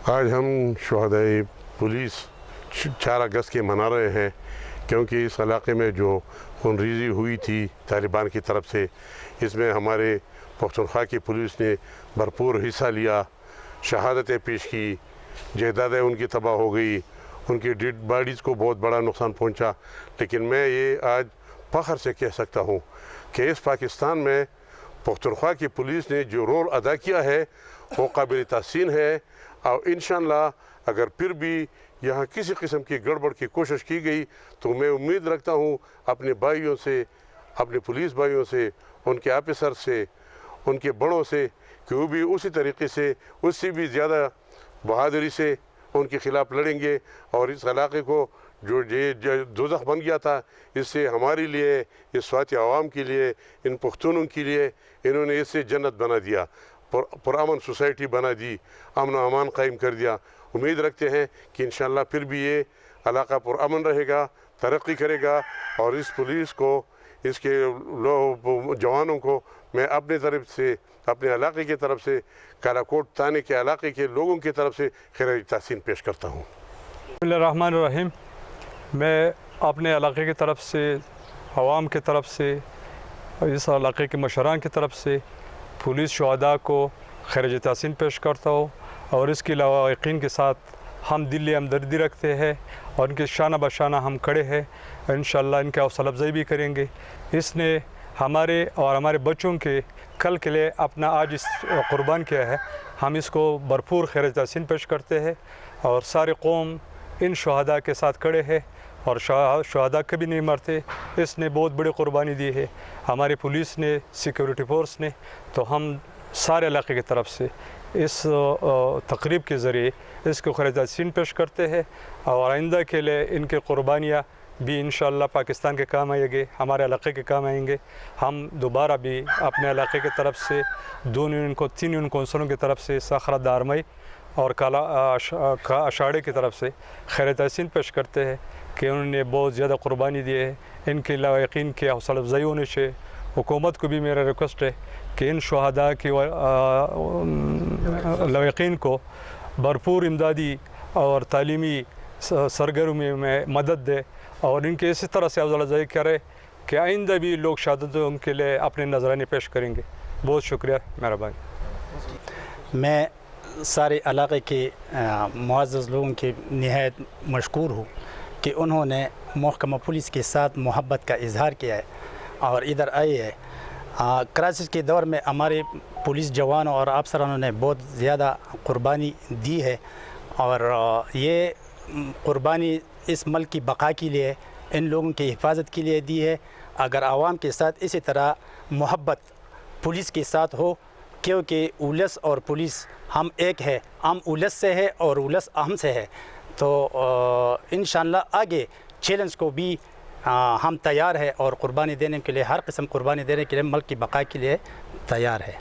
آج ہم شہدائے پولیس 4 اگست کے منا رہے ہیں کیونکہ اس علاقے میں جو خونریزی ہوئی تھی طالبان کی طرف سے، اس میں ہمارے پختونخوا کی پولیس نے بھرپور حصہ لیا، شہادتیں پیش کی، جائیدادیں ان کی تباہ ہو گئی، ان کی ڈیڈ باڈیز کو بہت بڑا نقصان پہنچا۔ لیکن میں یہ آج فخر سے کہہ سکتا ہوں کہ اس پاکستان میں پختونخوا کی پولیس نے جو رول ادا کیا ہے وہ قابل تحسین ہے، اور انشاءاللہ اگر پھر بھی یہاں کسی قسم کی گڑبڑ کی کوشش کی گئی تو میں امید رکھتا ہوں اپنے بھائیوں سے، اپنے پولیس بھائیوں سے، ان کے آفیسر سے، ان کے بڑوں سے، کہ وہ بھی اسی طریقے سے، اس سے بھی زیادہ بہادری سے ان کے خلاف لڑیں گے، اور اس علاقے کو جو دوزخ بن گیا تھا، اس سے ہمارے لیے، اس سواتی عوام کے لیے، ان پختونوں کے لیے انہوں نے اس سے جنت بنا دیا، پرامن سوسائٹی بنا دی، امن و امان قائم کر دیا۔ امید رکھتے ہیں کہ انشاءاللہ پھر بھی یہ علاقہ پرامن رہے گا، ترقی کرے گا، اور اس پولیس کو، اس کے جوانوں کو میں اپنے طرف سے، اپنے علاقے کی طرف سے، کالا کوٹ تانے کے علاقے کے لوگوں کی طرف سے خیر تحسین پیش کرتا ہوں۔ بسم اللہ الرحمن الرحیم۔ میں اپنے علاقے کی طرف سے، عوام کی طرف سے، اس علاقے کے مشران کی طرف سے پولیس شہداء کو خراج تحسین پیش کرتا ہوں، اور اس کے علاوہ یقین کے ساتھ ہم دلی ہمدردی رکھتے ہیں اور ان کے شانہ بشانہ ہم کھڑے ہیں، انشاءاللہ ان کی حوصلہ افزائی بھی کریں گے۔ اس نے ہمارے اور ہمارے بچوں کے کل کے لیے اپنا آج اس قربان کیا ہے، ہم اس کو بھرپور خراج تحسین پیش کرتے ہیں، اور سارے قوم ان شہداء کے ساتھ کھڑے ہیں، اور شہداء کبھی نہیں مرتے۔ اس نے بہت بڑی قربانی دی ہے ہماری پولیس نے، سیکیورٹی فورس نے، تو ہم سارے علاقے کی طرف سے اس تقریب کے ذریعے اس کو خراج تحسین پیش کرتے ہیں، اور آئندہ کے لیے ان کے قربانیاں بھی انشاءاللہ پاکستان کے کام آئیں گے، ہمارے علاقے کے کام آئیں گے۔ ہم دوبارہ بھی اپنے علاقے کی طرف سے 3 یونین کونسلوں کی طرف سے، ساخرہ دارمئی اور کالا اشاڑے کی طرف سے خراج تحسین پیش کرتے ہیں کہ انہوں نے بہت زیادہ قربانی دی ہے۔ ان کے علاوہ یقین کی حوصلہ افزائی ہونے سے حکومت کو بھی میرا ریکویسٹ ہے کہ ان شہداء کی یقین کو بھرپور امدادی اور تعلیمی سرگرمی میں مدد دے، اور ان کے اسی طرح سے حوصلہ افزائی کرے کہ آئندہ بھی لوگ شہادتوں کے لیے اپنے نذرانے پیش کریں گے۔ بہت شکریہ، مہربانی۔ میں سارے علاقے کے معزز لوگوں کے نہایت مشکور ہوں کہ انہوں نے محکمہ پولیس کے ساتھ محبت کا اظہار کیا ہے اور ادھر آئے ہے۔ کرائسس کے دور میں ہمارے پولیس جوانوں اور افسرانوں نے بہت زیادہ قربانی دی ہے، اور یہ قربانی اس ملک کی بقا کے لیے، ان لوگوں کی حفاظت کے لیے دی ہے۔ اگر عوام کے ساتھ اسی طرح محبت پولیس کے ساتھ ہو، کیونکہ اولس اور پولیس ہم ایک ہے، ہم اولس سے ہے اور اولس ہم سے ہے، تو انشاءاللہ آگے چیلنج کو بھی ہم تیار ہے، اور قربانی دینے کے لیے، ہر قسم قربانی دینے کے لیے، ملک کی بقا کے لیے تیار ہے۔